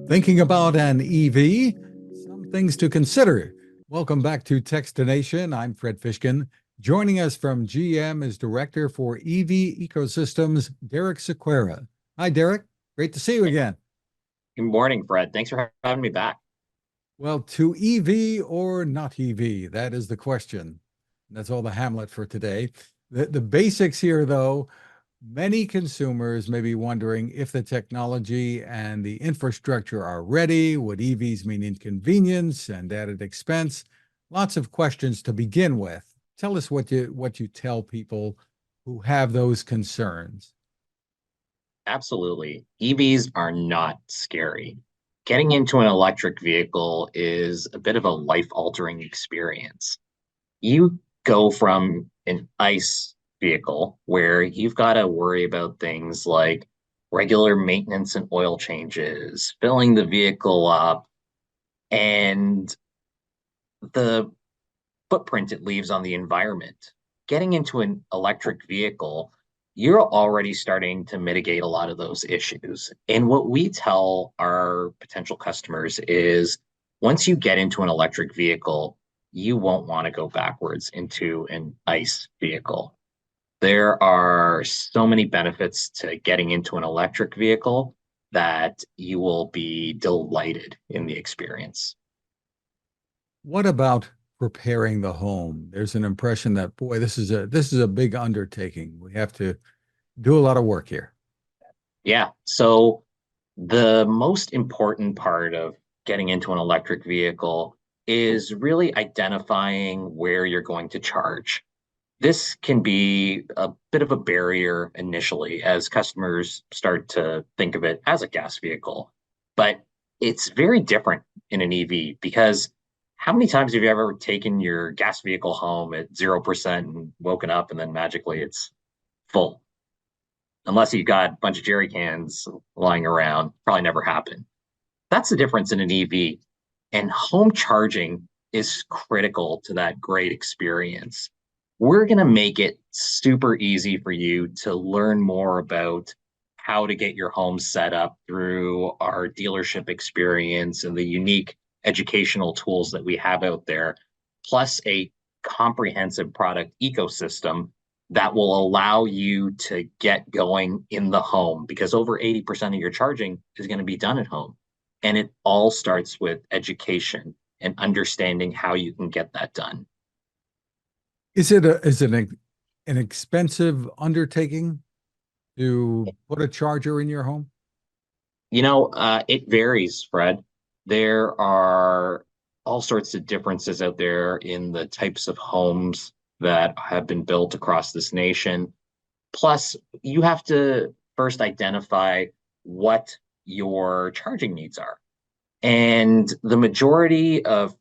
Thinking about an EV? Some things to consider. Welcome back to Techstination. I'm Fred Fishkin. Joining us from GM is Director for EV Ecosystems, Derek Sequeira. Hi, Derek. Great to see you again. Good morning, Fred. Thanks for having me back. Well, to EV or not EV? That is the question. That's all the Hamlet for today. The basics here, though, many consumers may be wondering if the technology and the infrastructure are ready. Would EVs mean inconvenience and added expense? Lots of questions to begin with. Tell us what you tell people who have those concerns. Absolutely. EVs are not scary. Getting into an electric vehicle is a bit of a life-altering experience. You go from an ICE vehicle where you've got to worry about things like regular maintenance and oil changes, filling the vehicle up, and the footprint it leaves on the environment. Getting into an electric vehicle, you're already starting to mitigate a lot of those issues. And what we tell our potential customers is once you get into an electric vehicle, you won't want to go backwards into an ICE vehicle. There are so many benefits to getting into an electric vehicle that you will be delighted in the experience. What about preparing the home? There's an impression that, boy, this is a big undertaking. We have to do a lot of work here. Yeah. So the most important part of getting into an electric vehicle is really identifying where you're going to charge. This can be a bit of a barrier initially as customers start to think of it as a gas vehicle, but it's very different in an EV because how many times have you ever taken your gas vehicle home at 0% and woken up and then magically it's full? Unless you got a bunch of jerry cans lying around, probably never happened. That's the difference in an EV. And home charging is critical to that great experience. We're going to make it super easy for you to learn more about how to get your home set up through our dealership experience and the unique educational tools that we have out there, plus a comprehensive product ecosystem that will allow you to get going in the home because over 80% of your charging is going to be done at home. And it all starts with education and understanding how you can get that done. Is it an expensive undertaking to put a charger in your home? It varies, Fred. There are all sorts of differences out there in the types of homes that have been built across this nation. Plus, you have to first identify what your charging needs are. And the majority of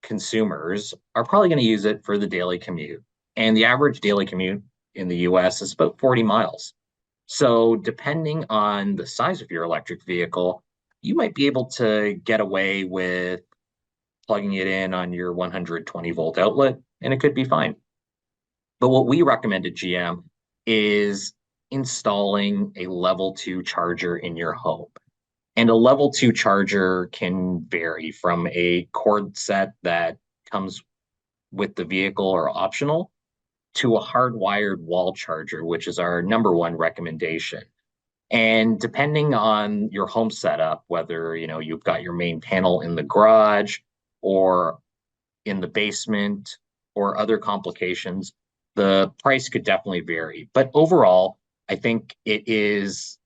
consumers are probably going to use it for the daily commute. And the average daily commute in the US is about 40 miles. So, depending on the size of your electric vehicle, you might be able to get away with plugging it in on your 120-volt outlet, and it could be fine. But what we recommend at GM is installing a level two charger in your home. And a level two charger can vary from a cord set that comes with the vehicle or optional to a hardwired wall charger, which is our number one recommendation. And depending on your home setup, whether you've got your main panel in the garage or in the basement or other complications, the price could definitely vary. But overall, I think it is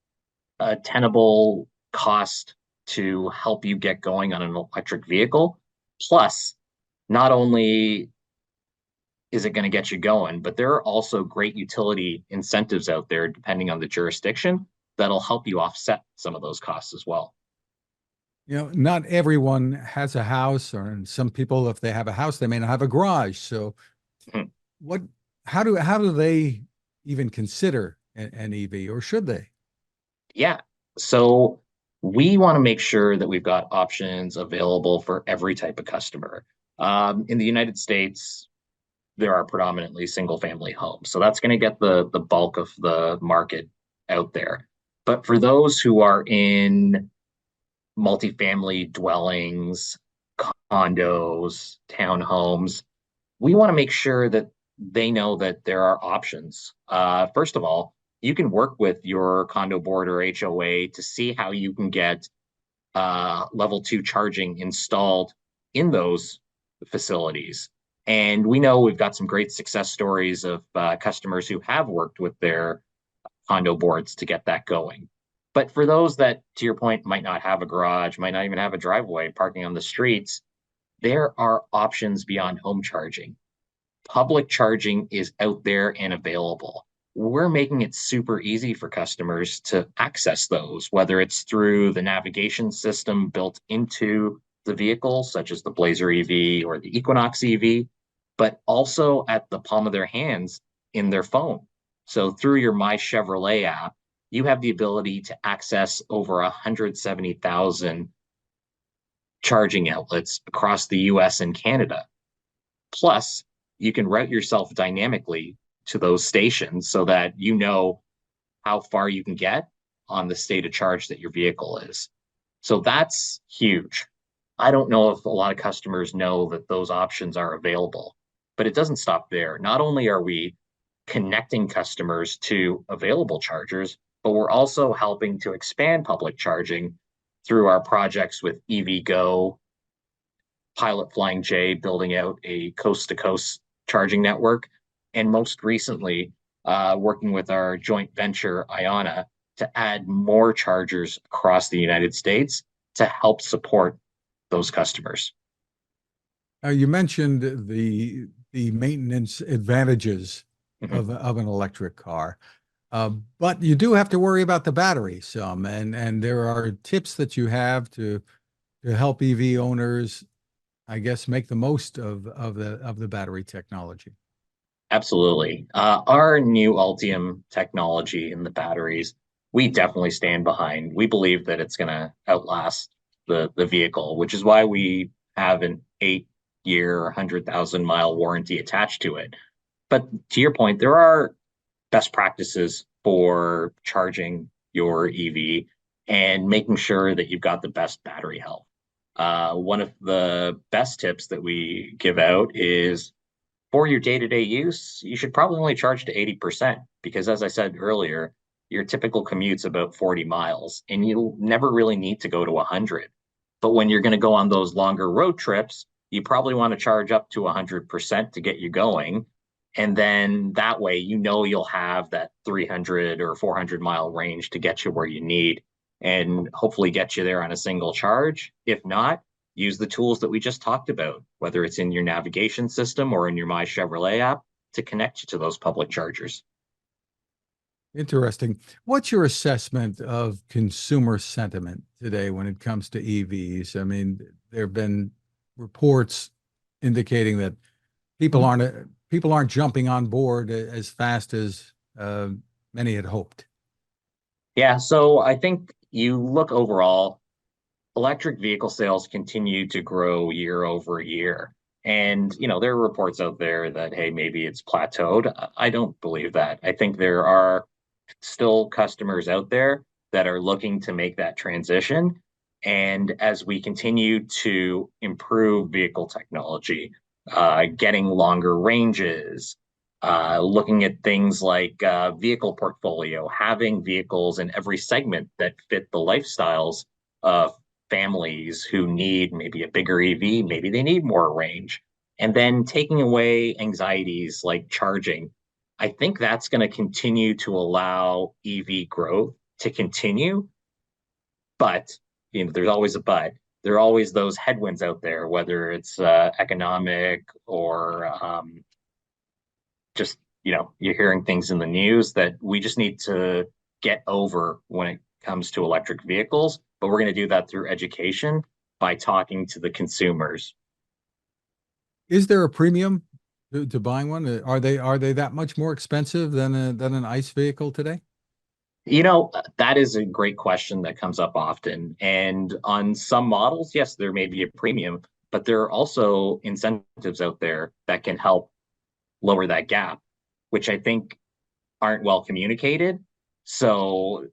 a tenable cost to help you get going on an electric vehicle. Plus, not only is it going to get you going, but there are also great utility incentives out there, depending on the jurisdiction, that'll help you offset some of those costs as well. Not everyone has a house, or some people, if they have a house, they may not have a garage. So Mhm. what, how do they even consider an EV, or should they? Yeah. So we want to make sure that we've got options available for every type of customer. In the United States, there are predominantly single family homes. So that's going to get the bulk of the market out there. But for those who are in multifamily dwellings, condos, townhomes. We want to make sure that they know that there are options. First of all, you can work with your condo board or HOA to see how you can get level two charging installed in those facilities. And we know we've got some great success stories of customers who have worked with their condo boards to get that going. But for those that, to your point, might not have a garage, might not even have a driveway, parking on the streets, there are options beyond home charging. Public charging is out there and available. We're making it super easy for customers to access those, whether it's through the navigation system built into the vehicle, such as the Blazer EV or the Equinox EV, but also at the palm of their hands in their phone. So through your My Chevrolet app, you have the ability to access over 170,000 charging outlets across the US and Canada. Plus, you can route yourself dynamically to those stations so that you know how far you can get on the state of charge that your vehicle is. So that's huge. I don't know if a lot of customers know that those options are available, but it doesn't stop there. Not only are we connecting customers to available chargers, but we're also helping to expand public charging through our projects with EVgo, Pilot Flying J building out a coast to coast charging network, and most recently, working with our joint venture, Iona, to add more chargers across the United States to help support those customers. You mentioned the maintenance advantages Mhm. of an electric car, but you do have to worry about the battery some, and there are tips that you have to help EV owners, I guess, make the most of the battery technology. Absolutely. Our new Ultium technology in the batteries, we definitely stand behind. We believe that it's going to outlast the vehicle, which is why we have an 8 year, 100,000 mile warranty attached to it. But to your point, there are best practices for charging your EV and making sure that you've got the best battery health. One of the best tips that we give out is for your day-to-day use, you should probably only charge to 80% because, as I said earlier, your typical commute's about 40 miles and you'll never really need to go to 100. But when you're going to go on those longer road trips, you probably want to charge up to 100% to get you going. And then that way, you know, you'll have that 300 or 400 mile range to get you where you need and hopefully get you there on a single charge. If not, use the tools that we just talked about, whether it's in your navigation system or in your My Chevrolet app to connect you to those public chargers. Interesting. What's your assessment of consumer sentiment today when it comes to EVs? I mean, there have been reports indicating that people aren't jumping on board as fast as many had hoped. Yeah, so I think you look overall, electric vehicle sales continue to grow year over year. And, you know, there are reports out there that, hey, maybe it's plateaued. I don't believe that. I think there are still customers out there that are looking to make that transition. And as we continue to improve vehicle technology, getting longer ranges, looking at things like vehicle portfolio, having vehicles in every segment that fit the lifestyles of families who need maybe a bigger EV, maybe they need more range, and then taking away anxieties like charging. I think that's going to continue to allow EV growth to continue. But, you know, there's always a but. There are always those headwinds out there, whether it's economic or just, you know, you're hearing things in the news that we just need to get over when it comes to electric vehicles. But we're going to do that through education by talking to the consumers. Is there a premium to buying one? Are they that much more expensive than an ICE vehicle today? You know, that is a great question that comes up often. And on some models, yes, there may be a premium, but there are also incentives out there that can help lower that gap, which I think aren't well communicated. So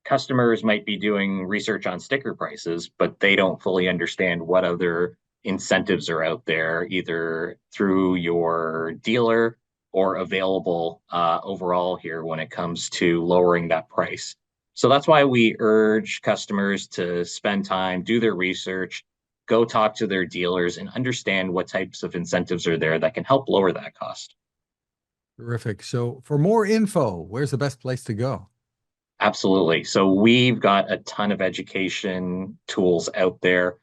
Customers might be doing research on sticker prices, but they don't fully understand what other incentives are out there, either through your dealer or available overall here when it comes to lowering that price. So that's why we urge customers to spend time, do their research, go talk to their dealers, and understand what types of incentives are there that can help lower that cost. Terrific. So for more info, where's the best place to go? Absolutely. So we've got a ton of education tools out there.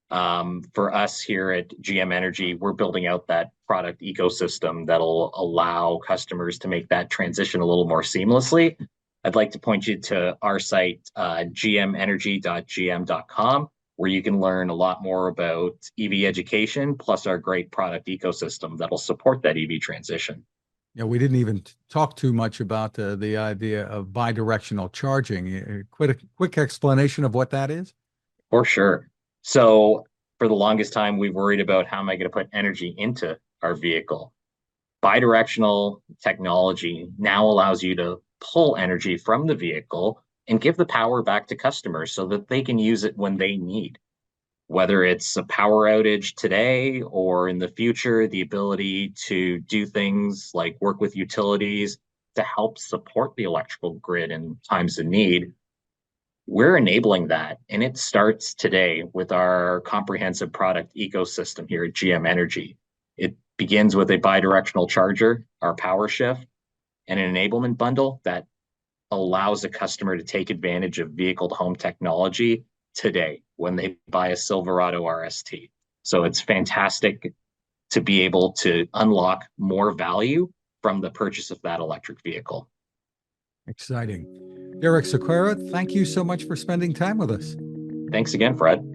For us here at GM Energy, we're building out that product ecosystem that'll allow customers to make that transition a little more seamlessly. I'd like to point you to our site, gmenergy.gm.com, where you can learn a lot more about EV education, plus our great product ecosystem that'll support that EV transition. Yeah, we didn't even talk too much about the idea of bidirectional charging. Quick explanation of what that is? For sure. So for the longest time, we worried about how am I going to put energy into our vehicle. Bidirectional technology now allows you to pull energy from the vehicle and give the power back to customers so that they can use it when they need. Whether it's a power outage today or in the future, the ability to do things like work with utilities to help support the electrical grid in times of need, we're enabling that. And it starts today with our comprehensive product ecosystem here at GM Energy. It begins with a bidirectional charger, our power shift, and an enablement bundle that allows a customer to take advantage of vehicle to home technology today when they buy a Silverado RST. So it's fantastic to be able to unlock more value from the purchase of that electric vehicle. Exciting. Derek Sequeira, thank you so much for spending time with us. Thanks again, Fred.